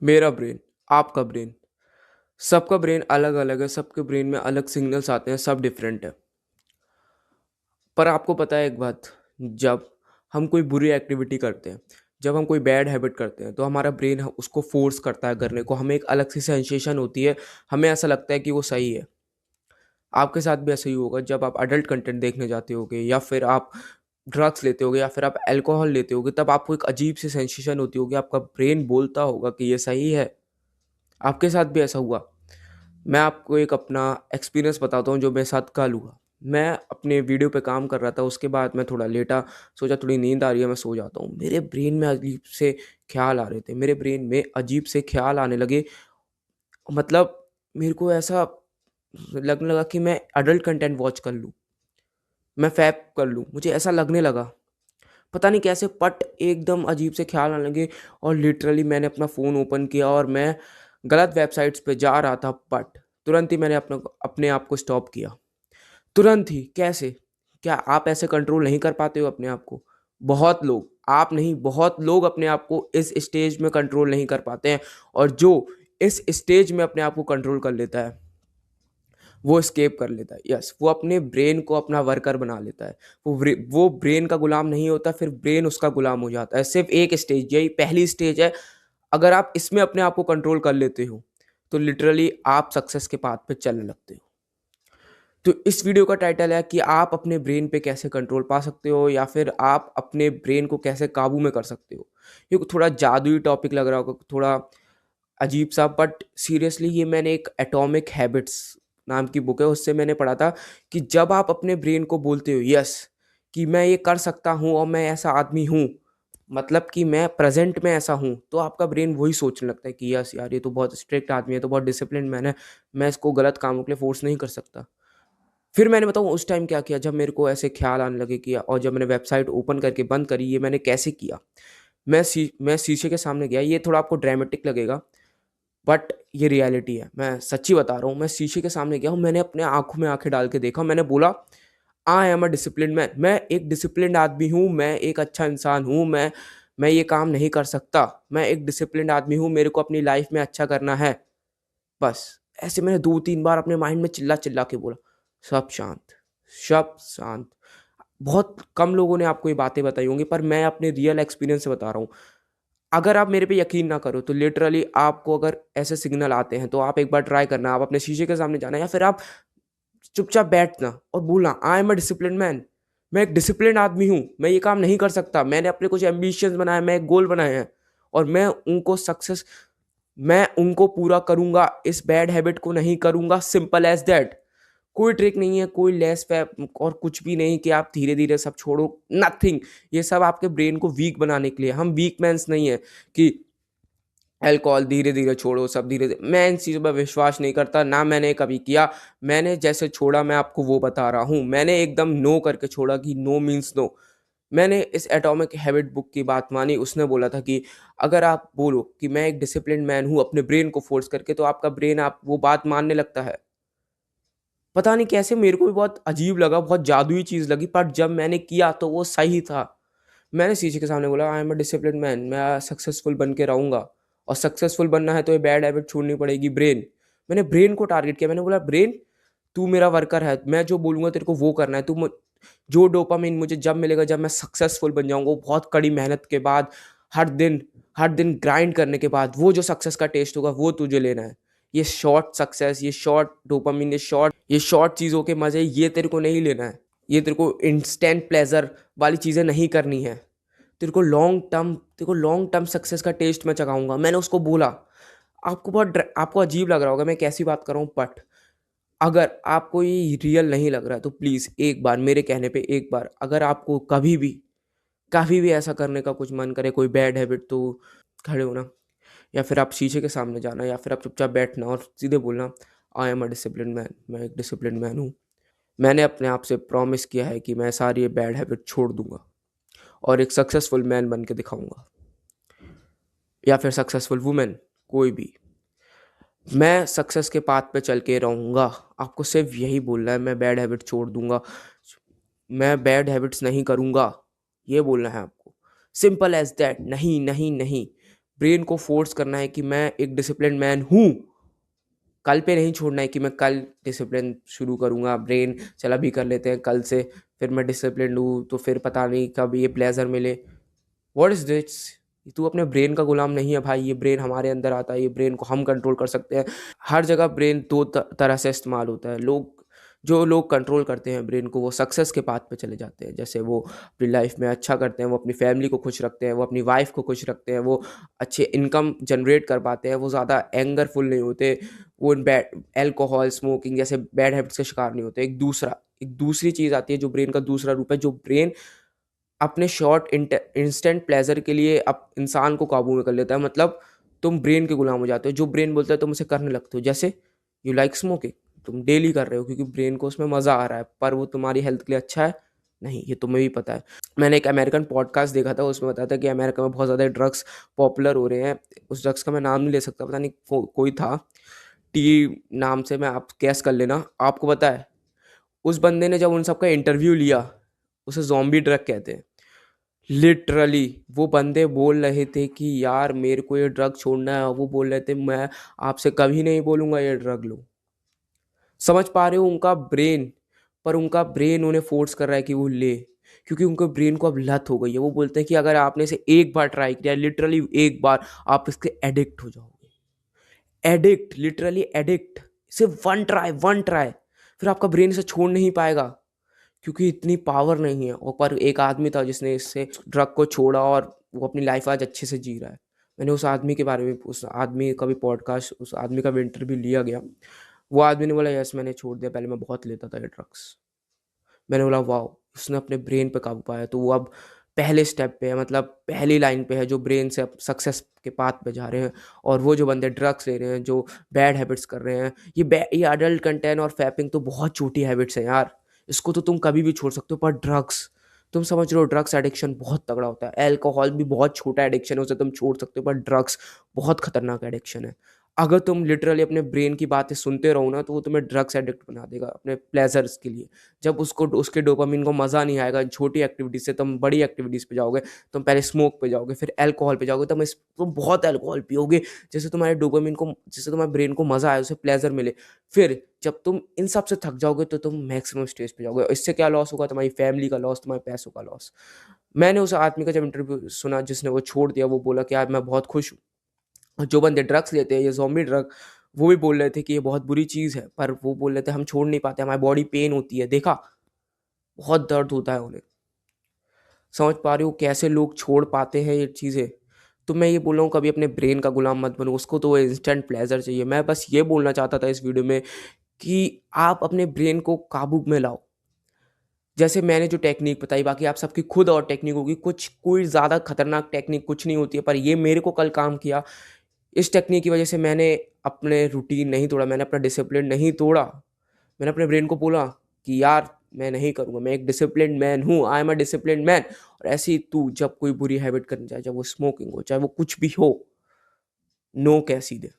मेरा ब्रेन, आपका ब्रेन, सबका ब्रेन अलग अलग है, सबके ब्रेन में अलग सिग्नल्स आते हैं, सब डिफरेंट है। पर आपको पता है एक बात, जब हम कोई बुरी एक्टिविटी करते हैं, जब हम कोई बैड हैबिट करते हैं, तो हमारा ब्रेन उसको फोर्स करता है करने को, हमें एक अलग सी सेंसेशन होती है, हमें ऐसा लगता है कि वो सही है। आपके साथ भी ऐसा ही होगा जब आप अडल्ट कंटेंट देखने जाते होगे, या फिर आप ड्रग्स लेते होगे, या फिर आप अल्कोहल लेते होगे, तब आपको एक अजीब सी सेंसेशन होती होगी, आपका ब्रेन बोलता होगा कि ये सही है। आपके साथ भी ऐसा हुआ। मैं आपको एक अपना एक्सपीरियंस बताता हूँ जो मेरे साथ कल हुआ। मैं अपने वीडियो पे काम कर रहा था, उसके बाद मैं थोड़ा लेटा, सोचा थोड़ी नींद आ रही है, मैं सो जाता हूँ। मेरे ब्रेन में अजीब से ख्याल आ रहे थे, मेरे ब्रेन में अजीब से ख्याल आने लगे। मतलब मेरे को ऐसा लगने लगा कि मैं अडल्ट कंटेंट वॉच कर लूँ, मैं फैप कर लूँ, मुझे ऐसा लगने लगा। पता नहीं कैसे पट एकदम अजीब से ख्याल आने लगे, और लिटरली मैंने अपना फ़ोन ओपन किया और मैं गलत वेबसाइट्स पे जा रहा था, बट तुरंत ही मैंने अपने आप को स्टॉप किया। तुरंत ही, कैसे? क्या आप ऐसे कंट्रोल नहीं कर पाते हो अपने आप को? बहुत लोग, आप नहीं, बहुत लोग अपने आप को इस स्टेज में कंट्रोल नहीं कर पाते हैं, और जो इस स्टेज में अपने आप को कंट्रोल कर लेता है, वो एस्केप कर लेता है। यस, वो अपने ब्रेन को अपना वर्कर बना लेता है। वो ब्रेन का गुलाम नहीं होता, फिर ब्रेन उसका गुलाम हो जाता है। सिर्फ़ एक स्टेज, यही पहली स्टेज है। अगर आप इसमें अपने आप को कंट्रोल कर लेते हो, तो लिटरली आप सक्सेस के पाथ पे चलने लगते हो। तो इस वीडियो का टाइटल है कि आप अपने ब्रेन पे कैसे कंट्रोल पा सकते हो, या फिर आप अपने ब्रेन को कैसे काबू में कर सकते हो। ये थोड़ा जादुई टॉपिक लग रहा होगा, थोड़ा अजीब सा, बट सीरियसली ये मैंने एक एटॉमिक हैबिट्स नाम की बुक है, उससे मैंने पढ़ा था कि जब आप अपने ब्रेन को बोलते हो यस, कि मैं ये कर सकता हूँ और मैं ऐसा आदमी हूँ, मतलब कि मैं प्रेजेंट में ऐसा हूँ, तो आपका ब्रेन वही सोचने लगता है कि यस यार, ये तो बहुत स्ट्रिक्ट आदमी है, तो बहुत डिसिप्लिन मैन है, मैं इसको गलत कामों के लिए फोर्स नहीं कर सकता। फिर मैंने बताऊँ उस टाइम क्या किया, जब मेरे को ऐसे ख्याल आने लगे कि, और जब मैंने वेबसाइट ओपन करके बंद करी, ये मैंने कैसे किया। मैं शीशे के सामने गया, ये थोड़ा आपको ड्रामेटिक लगेगा, बट ये रियलिटी है, मैं सच्ची बता रहा हूँ। मैं शीशे के सामने गया हूँ, मैंने अपने आँखों में आँखें डाल के देखा, मैंने बोला I am a disciplined man, मैं एक डिसिप्लिन्ड आदमी हूँ, मैं एक अच्छा इंसान हूँ, मैं ये काम नहीं कर सकता, मैं एक डिसिप्लिन्ड आदमी हूँ, मेरे को अपनी लाइफ में अच्छा करना है। बस ऐसे मैंने 2-3 बार अपने माइंड में चिल्ला-चिल्ला के बोला। सब शांत, सब शांत। बहुत कम लोगों ने आपको ये बातें बताई होंगी, पर मैं अपने रियल एक्सपीरियंस से बता रहा हूँ। अगर आप मेरे पे यकीन ना करो, तो लिटरली आपको अगर ऐसे सिग्नल आते हैं, तो आप एक बार ट्राई करना, आप अपने शीशे के सामने जाना, या फिर आप चुपचाप बैठना और बोलना I am a disciplined man, मैं एक डिसिप्लिन्ड आदमी हूँ, मैं ये काम नहीं कर सकता, मैंने अपने कुछ एम्बिशंस बनाए, मैं एक गोल बनाए हैं, और मैं उनको पूरा करूँगा, इस बैड हैबिट को नहीं करूँगा, सिंपल एज़ दैट। कोई ट्रिक नहीं है, कोई लेस फैप और कुछ भी नहीं कि आप धीरे-धीरे सब छोड़ो, नथिंग। ये सब आपके ब्रेन को वीक बनाने के लिए, हम वीक मैन्स नहीं है कि अल्कोहल धीरे-धीरे छोड़ो, सब धीरे-धीरे, मैं इन चीज़ों पे विश्वास नहीं करता, ना मैंने कभी किया। मैंने जैसे छोड़ा, मैं आपको वो बता रहा हूँ। मैंने एकदम नो करके छोड़ा कि नो मीन्स नो। मैंने इस एटॉमिक हैबिट बुक की बात मानी, उसने बोला था कि अगर आप बोलो कि मैं एक डिसिप्लिन्ड मैन हूँ अपने ब्रेन को फ़ोर्स करके, तो आपका ब्रेन आप वो बात मानने लगता है। पता नहीं कैसे मेरे को भी बहुत अजीब लगा, बहुत जादुई चीज़ लगी, पर जब मैंने किया तो वो सही था। मैंने शीशे के सामने बोला I am a disciplined man, मैं सक्सेसफुल बन के रहूँगा, और सक्सेसफुल बनना है तो ये बैड हैबिट छोड़नी पड़ेगी, ब्रेन। मैंने ब्रेन को टारगेट किया, मैंने बोला ब्रेन, तू मेरा वर्कर है, मैं जो बोलूँगा तेरे को वो करना है। जो डोपामाइन मुझे जब मिलेगा, जब मैं सक्सेसफुल बन जाऊँगा, वो बहुत कड़ी मेहनत के बाद, हर दिन हर दिन ग्राइंड करने के बाद, वो जो सक्सेस का टेस्ट होगा वो तुझे लेना है। ये शॉर्ट सक्सेस, ये शॉर्ट डोपामाइन, ये शॉर्ट चीज़ों के मज़े, ये तेरे को नहीं लेना है। ये तेरे को इंस्टेंट प्लेज़र वाली चीज़ें नहीं करनी है। तेरे को लॉन्ग टर्म सक्सेस का टेस्ट मैं चखाऊँगा। मैंने उसको बोला। आपको अजीब लग रहा होगा मैं कैसी बात कर रहा हूँ, बट अगर आपको ये रियल नहीं लग रहा है, तो प्लीज़ एक बार मेरे कहने पे, एक बार अगर आपको कभी भी ऐसा करने का कुछ मन करे, कोई बैड हैबिट, तो खड़े होना, या फिर आप शीशे के सामने जाना, या फिर आप चुपचाप बैठना और सीधे बोलना I am a disciplined man, मैं एक डिसिप्लिन्ड मैन हूँ। मैंने अपने आप से प्रॉमिस किया है कि मैं सारी ये बैड हैबिट छोड़ दूँगा, और एक सक्सेसफुल मैन बन के दिखाऊँगा, या फिर सक्सेसफुल वुमेन, कोई भी। मैं सक्सेस के पाथ पे चल के रहूँगा। आपको सिर्फ़ यही बोलना है, मैं बैड हैबिट छोड़ दूँगा, मैं बैड हैबिट्स नहीं करूँगा, ये बोलना है आपको। Simple as that. नहीं, नहीं, नहीं। ब्रेन को फोर्स करना है कि मैं एक डिसिप्लिन मैन हूँ। कल पे नहीं छोड़ना है कि मैं कल डिसिप्लिन शुरू करूँगा, ब्रेन चल अभी कर लेते हैं कल से, फिर मैं डिसिप्लिन हूँ तो फिर पता नहीं कब ये प्लेजर मिले। What is this? तू अपने ब्रेन का गुलाम नहीं है भाई, ये ब्रेन हमारे अंदर आता है, ये ब्रेन को हम कंट्रोल कर सकते हैं। हर जगह ब्रेन दो तरह से इस्तेमाल होता है। जो लोग कंट्रोल करते हैं ब्रेन को, वो सक्सेस के पाथ पे चले जाते हैं। जैसे वो अपनी लाइफ में अच्छा करते हैं, वो अपनी फैमिली को खुश रखते हैं, वो अपनी वाइफ को खुश रखते हैं, वो अच्छे इनकम जनरेट कर पाते हैं, वो ज़्यादा एंगरफुल नहीं होते, वो बैड अल्कोहल स्मोकिंग जैसे बैड हैबिट्स का शिकार नहीं होते। एक दूसरी चीज़ आती है जो ब्रेन का दूसरा रूप है, जो ब्रेन अपने शॉर्ट इंस्टेंट प्लेजर के लिए अब इंसान को काबू में कर लेता है। मतलब तुम ब्रेन के गुलाम हो जाते हो, जो ब्रेन बोलता है तुम उसे करने लगते हो। जैसे यू लाइक स्मोकिंग, तुम डेली कर रहे हो क्योंकि ब्रेन को उसमें मज़ा आ रहा है, पर वो तुम्हारी हेल्थ के लिए अच्छा है नहीं, ये तुम्हें भी पता है। मैंने एक अमेरिकन पॉडकास्ट देखा था, उसमें बताया था कि अमेरिका में बहुत ज़्यादा ड्रग्स पॉपुलर हो रहे हैं। उस ड्रग्स का मैं नाम नहीं ले सकता, पता नहीं कोई था, टी नाम से, मैं आप कैस कर लेना। आपको पता है उस बंदे ने जब उन सबका इंटरव्यू लिया, उसे ज़ॉम्बी ड्रग कहते हैं। लिटरली वो बंदे बोल रहे थे कि यार मेरे को ये ड्रग छोड़ना है, वो बोल रहे थे मैं आपसे कभी नहीं बोलूँगा ये ड्रग लो। समझ पा रहे हो उनका ब्रेन? पर उनका ब्रेन उन्हें फोर्स कर रहा है कि वो ले, क्योंकि उनके ब्रेन को अब लत हो गई है। वो बोलते हैं कि अगर आपने इसे एक बार ट्राई किया, लिटरली एक बार, आप इसके एडिक्ट हो जाओगे। Addict, literally addict. सिर्फ वन ट्राई, फिर आपका ब्रेन इसे छोड़ नहीं पाएगा, क्योंकि इतनी पावर नहीं है। और पर एक आदमी था जिसने इससे ड्रग को छोड़ा और वो अपनी लाइफ आज अच्छे से जी रहा है। मैंने उस आदमी के बारे में, उस आदमी का भी पॉडकास्ट, उस आदमी का भी इंटरव्यू लिया गया। वो आदमी ने बोला यस मैंने छोड़ दिया, पहले मैं बहुत लेता था ये ड्रग्स। मैंने बोला वाह, उसने अपने ब्रेन पे काबू पाया, तो वो अब पहले स्टेप पे है, मतलब पहली लाइन पे है, जो ब्रेन से अब सक्सेस के पाथ पे जा रहे हैं। और वो जो बंदे ड्रग्स ले रहे हैं, जो बैड हैबिट्स कर रहे हैं, ये अडल्ट कंटेंट और फैपिंग तो बहुत छोटी हैबिट्स हैं यार, इसको तो तुम कभी भी छोड़ सकते हो। पर ड्रग्स, तुम समझ रहे हो, ड्रग्स एडिक्शन बहुत तगड़ा होता है। अल्कोहल भी बहुत छोटा एडिक्शन है, उसे तुम छोड़ सकते हो, पर ड्रग्स बहुत खतरनाक एडिक्शन है। अगर तुम लिटरली अपने ब्रेन की बातें सुनते रहो ना, तो वो तुम्हें ड्रग्स एडिक्ट बना देगा अपने प्लेजर्स के लिए। जब उसको उसके डोपामिन को मज़ा नहीं आएगा छोटी एक्टिविटीज से, तुम बड़ी एक्टिविटीज़ पे जाओगे। तुम पहले स्मोक पे जाओगे, फिर अल्कोहल पे जाओगे, तुम बहुत अल्कोहल पियोगे, जैसे तुम्हारे डोपामिन को, जैसे तुम्हारे ब्रेन को मज़ा आए, उसे प्लेजर मिले। फिर जब तुम इन सब से थक जाओगे तो तुम मैक्सिमम स्टेज पे जाओगे। इससे क्या लॉस होगा? तुम्हारी फैमिली का लॉस, तुम्हारे पैसों का लॉस। मैंने उस आदमी का जब इंटरव्यू सुना जिसने वो छोड़ दिया, वो बोला कि यार मैं बहुत खुश हूँ। और जो बंदे ड्रग्स लेते हैं, ये ज़ॉम्बी ड्रग, वो भी बोल रहे थे कि ये बहुत बुरी चीज़ है, पर वो बोल रहे थे हम छोड़ नहीं पाते, हमारी बॉडी पेन होती है, देखा, बहुत दर्द होता है उन्हें। समझ पा रहे हो कैसे लोग छोड़ पाते हैं ये चीज़ें? तो मैं ये बोल रहा हूँ कभी अपने ब्रेन का गुलाम मत बनो, उसको तो इंस्टेंट प्लेज़र चाहिए। मैं बस ये बोलना चाहता था इस वीडियो में कि आप अपने ब्रेन को काबू में लाओ। जैसे मैंने जो टेक्नीक बताई, बाकी आप सबकी खुद और टेक्नीक होगी, कोई ज़्यादा खतरनाक टेक्नीक कुछ नहीं होती है, पर ये मेरे को कल काम किया। इस टेक्नीक की वजह से मैंने अपने रूटीन नहीं तोड़ा, मैंने अपना डिसिप्लिन नहीं तोड़ा। मैंने अपने ब्रेन को बोला कि यार मैं नहीं करूँगा, मैं एक डिसिप्लिन्ड मैन हूँ, I am a disciplined man. और ऐसे ही तू जब कोई बुरी हैबिट करनी चाहे, चाहे वो स्मोकिंग हो, चाहे वो कुछ भी हो, नो कह सीधे,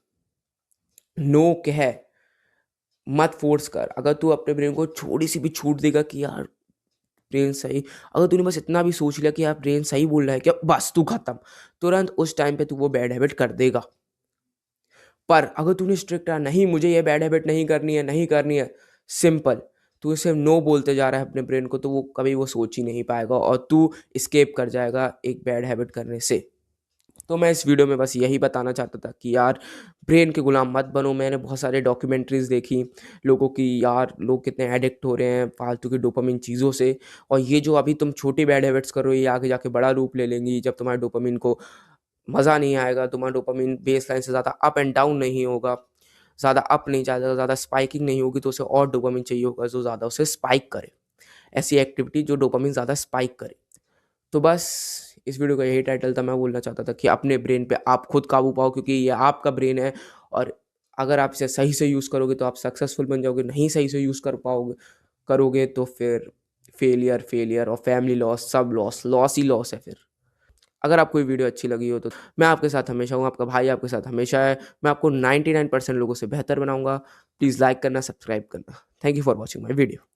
नो कह, मत फोर्स कर। अगर तू अपने ब्रेन को थोड़ी सी भी छूट देगा कि यार ब्रेन सही, अगर तूने बस इतना भी सोच लिया कि यार ब्रेन सही बोल रहा है क्या, बस तू खत्म। तुरंत उस टाइम पे तू वो बैड हैबिट कर देगा। पर अगर तूने स्ट्रिक्ट रहा, नहीं मुझे ये बैड हैबिट नहीं करनी है, नहीं करनी है, सिंपल, तू इसे नो बोलते जा रहा है अपने ब्रेन को, तो वो कभी वो सोच ही नहीं पाएगा और तू स्केप कर जाएगा एक बैड हैबिट करने से। तो मैं इस वीडियो में बस यही बताना चाहता था कि यार ब्रेन के गुलाम मत बनो। मैंने बहुत सारे डॉक्यूमेंट्रीज देखी लोगों की, यार लोग कितने एडिक्ट हो रहे हैं फालतू की डोपामिन चीज़ों से। और ये जो अभी तुम छोटी बैड हैबिट्स करो, ये आगे जाके बड़ा रूप ले लेंगी। जब तुम्हारे डोपामिन को मज़ा नहीं आएगा, तुम्हारा डोपामिन बेस लाइन से ज़्यादा अप एंड डाउन नहीं होगा, ज़्यादा अप नहीं जाएगा, ज़्यादा स्पाइकिंग नहीं होगी, तो उसे और डोपामिन चाहिए होगा जो ज़्यादा उसे स्पाइक करे। ऐसी एक्टिविटी जो डोपामिन ज़्यादा स्पाइक करे। तो बस इस वीडियो का यही टाइटल था। मैं बोलना चाहता था कि अपने ब्रेन पे आप खुद काबू पाओ, क्योंकि ये आपका ब्रेन है। और अगर आप इसे सही से यूज़ करोगे तो आप सक्सेसफुल बन जाओगे, नहीं सही से यूज़ करोगे तो फिर फेलियर और फैमिली लॉस, सब लॉस ही लॉस है फिर। अगर आपको ये वीडियो अच्छी लगी हो तो मैं आपके साथ हमेशा हूँ, आपका भाई आपके साथ हमेशा है। मैं आपको 99% लोगों से बेहतर बनाऊंगा। प्लीज़ लाइक करना, सब्सक्राइब करना। Thank you for watching my video.